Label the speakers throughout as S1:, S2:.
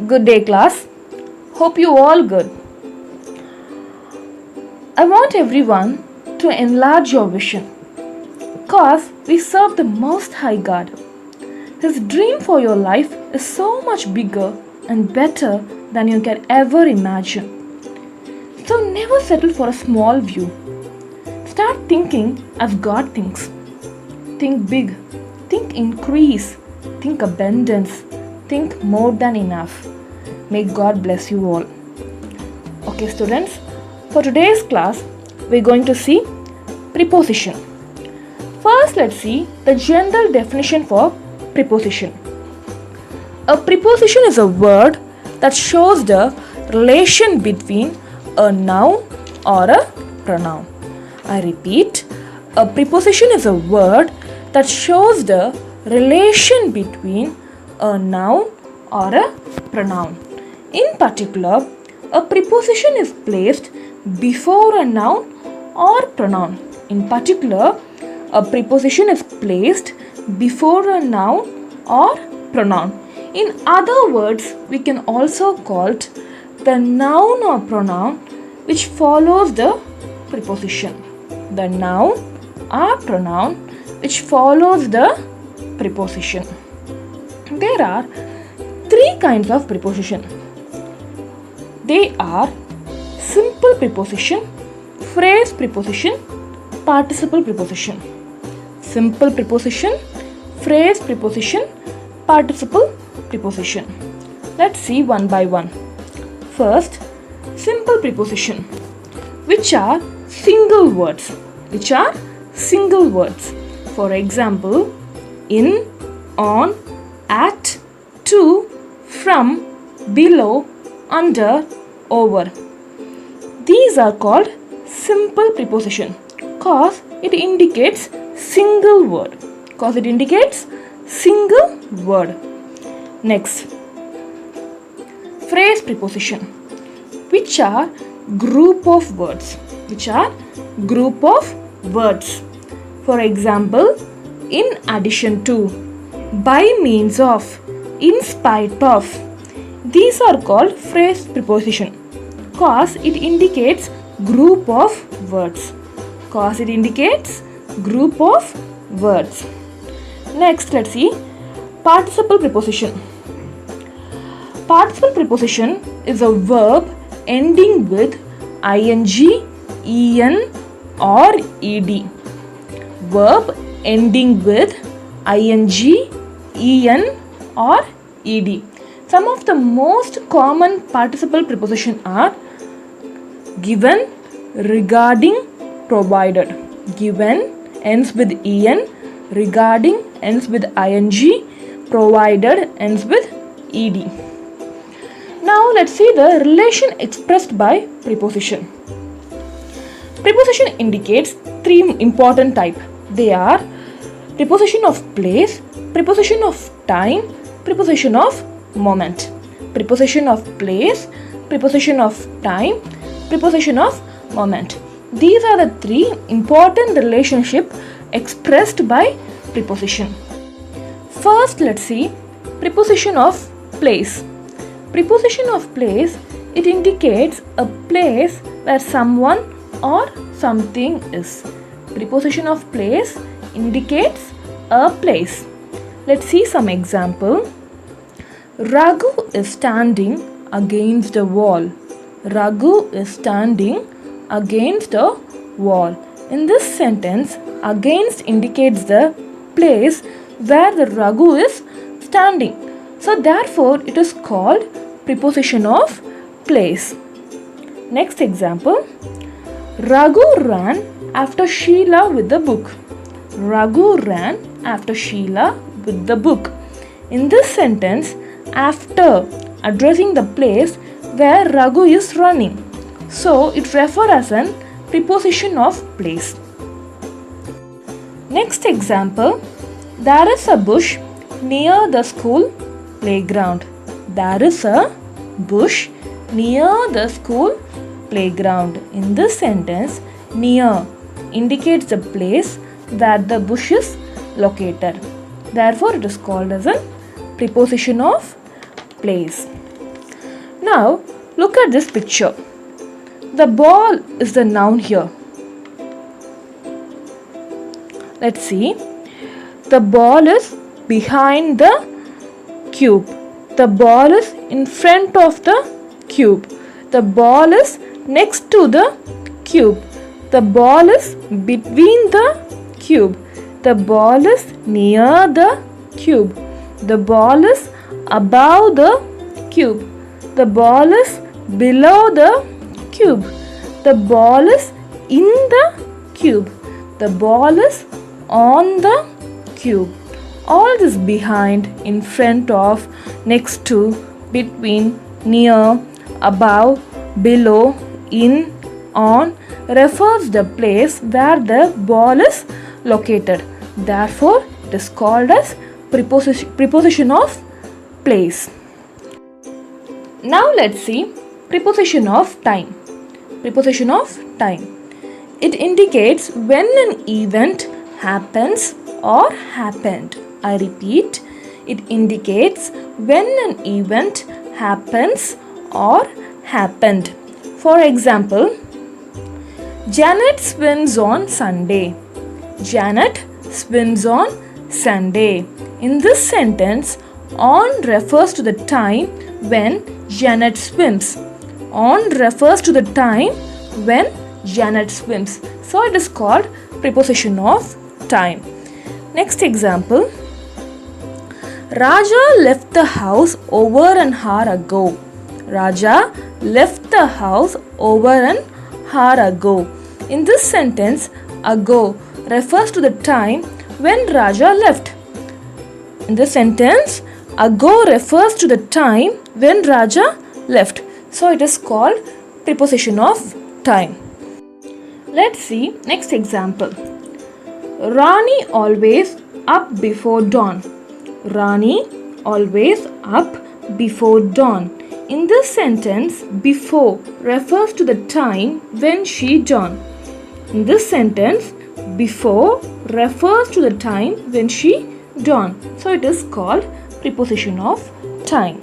S1: Good day, class. Hope you all good. I want everyone to enlarge your vision, cause we serve the Most High God. His dream for your life is so much bigger and better than you can ever imagine. So never settle for a small view. Start thinking as God thinks. Think big. Think increase. Think abundance. Think more than enough. May God bless you all. Okay, students, for today's class, we're going to see preposition. First, let's see the general definition for preposition. A preposition is a word that shows the relation between a noun or a pronoun. I repeat, a preposition is a word that shows the relation between a noun or a pronoun. In particular, a preposition is placed before a noun or pronoun. In particular, a preposition is placed before a noun or pronoun. In other words, we can also call it the noun or pronoun which follows the preposition. The noun or pronoun which follows the preposition. There are three kinds of preposition. They are simple preposition, phrase preposition, participle preposition. Simple preposition, phrase preposition, participle preposition. Let's see one by one. First, simple preposition, which are single words. Which are single words. For example, in, on, at, to, from, below, under, over. These are called simple preposition cause it indicates single word. Next, phrase preposition, which are group of words. For example, in addition to, by means of, in spite of. These are called phrase preposition cause it indicates group of words. Next, let's see participle preposition. Participle preposition is a verb ending with ing, en or ed. Verb ending with ing, en or ed. Some of the most common participle preposition are given, regarding, provided. Given ends with en, regarding ends with ing, provided ends with ed. Now let's see the relation expressed by preposition. Preposition indicates three important types. They are preposition of place, preposition of time, preposition of moment. Preposition of place, preposition of time, preposition of moment. These are the three important relationships expressed by preposition. First, let's see preposition of place. Preposition of place, it indicates a place where someone or something is. Preposition of place indicates a place. Let's see some example. Raghu is standing against a wall. Raghu is standing against a wall. In this sentence, against indicates the place where the Raghu is standing. So therefore, it is called preposition of place. Next example. Raghu ran after Sheila with the book. Raghu ran after Sheila with the book. In this sentence, after addressing the place where Raghu is running. So it refers as an preposition of place. Next example. There is a bush near the school playground. There is a bush near the school playground. In this sentence, near indicates the place where the bush is located. Therefore, it is called as a preposition of place. Now look at this picture. The ball is the noun here. Let's see. The ball is behind the cube. The ball is in front of the cube. The ball is next to the cube. The ball is between the cube. The ball is near the cube. The ball is above the cube. The ball is below the cube. The ball is in the cube. The ball is on the cube. All this behind, in front of, next to, between, near, above, below, in, on refers the place where the ball is located. Therefore, it is called as preposition of place. Now let's see preposition of time. Preposition of time. It indicates when an event happens or happened. I repeat, it indicates when an event happens or happened. For example, Janet swims on Sunday. Janet swims on Sunday. In this sentence, on refers to the time when Janet swims. On refers to the time when Janet swims. So it is called preposition of time. Next example. Raja left the house over an hour ago. Raja left the house over an hour ago. In this sentence, ago refers to the time when Raja left. In this sentence, ago refers to the time when Raja left. So it is called preposition of time. Let's see next example. Rani always up before dawn. Rani always up before dawn. In this sentence, before refers to the time when she dawned. In this sentence, before refers to the time when she dawned. So it is called preposition of time.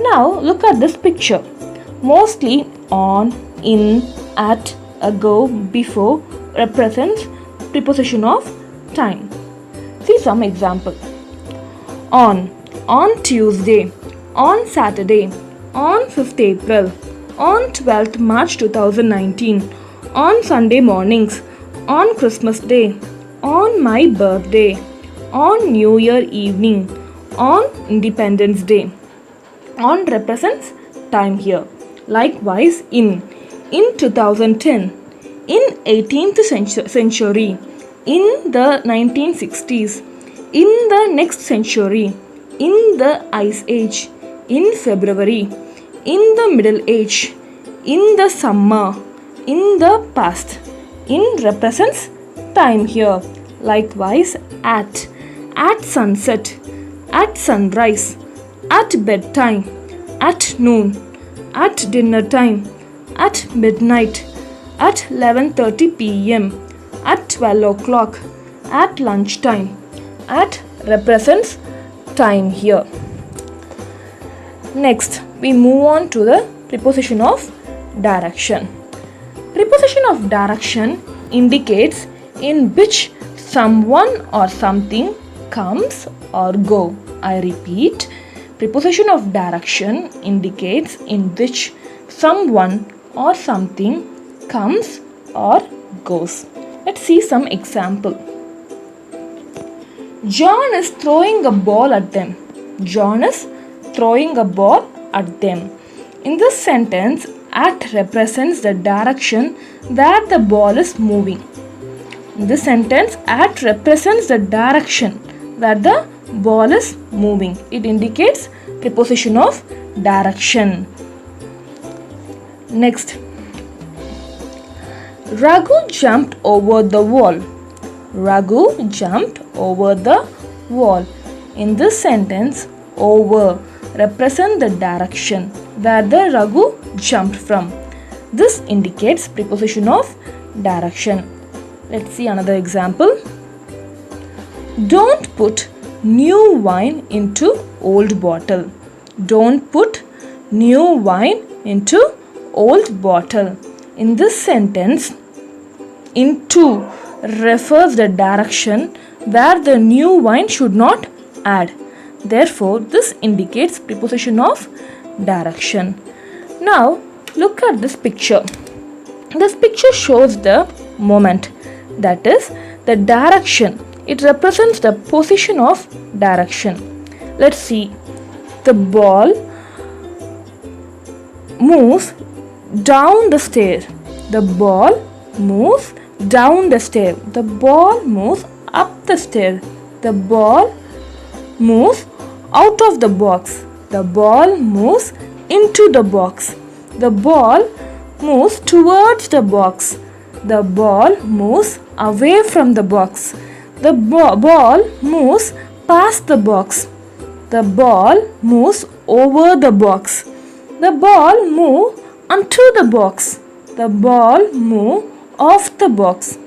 S1: Now look at this picture. Mostly on, in, at, ago, before represents preposition of time. See some example. On Tuesday, on Saturday, on 5th April, on 12th March 2019, on Sunday mornings, on Christmas Day, on my birthday, on New Year evening, on Independence Day. On represents time here. Likewise, in 2010, in 18th century, in the 1960s, in the next century, in the Ice Age, in February, in the Middle Age, in the summer, in the past. In represents time here. Likewise, at sunset, at sunrise, at bedtime, at noon, at dinner time, at midnight, at 11:30 p.m., at 12 o'clock, at lunchtime. At represents time here. Next, we move on to the preposition of direction. Preposition of direction indicates in which someone or something comes or go. I repeat, preposition of direction indicates in which someone or something comes or goes. Let's see some example. John is throwing a ball at them. John is throwing a ball at them. In this sentence, at represents the direction that the ball is moving. In this sentence, at represents the direction that the ball is moving. It indicates preposition of direction. Next, Raghu jumped over the wall. Raghu jumped over the wall. In this sentence, over represents the direction where the Raghu jumped from. This indicates preposition of direction. Let's see another example. Don't put new wine into old bottle. Don't put new wine into old bottle. In this sentence, into refers the direction where the new wine should not add. Therefore, this indicates preposition of direction. Now, look at this picture. This picture shows the moment, that is the direction. It represents the position of direction. Let's see. The ball moves down the stair. The ball moves down the stair. The ball moves up the stair. The ball moves out of the box. The ball moves into the box. The ball moves towards the box. The ball moves away from the box. The ball moves past the box. The ball moves over the box. The ball moves onto the box. The ball moves off the box.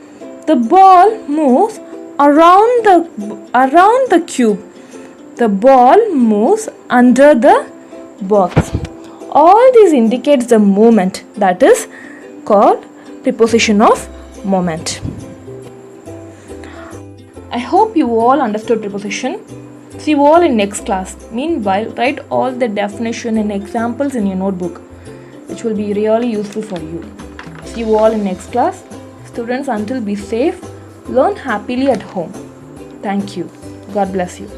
S1: The ball moves around the cube. The ball moves under the box. All these indicates the movement, that is called preposition of moment. I hope you all understood preposition. See you all in next class. Meanwhile, write all the definition and examples in your notebook, which will be really useful for you. See you all in next class. Students, until be safe, learn happily at home. Thank you. God bless you.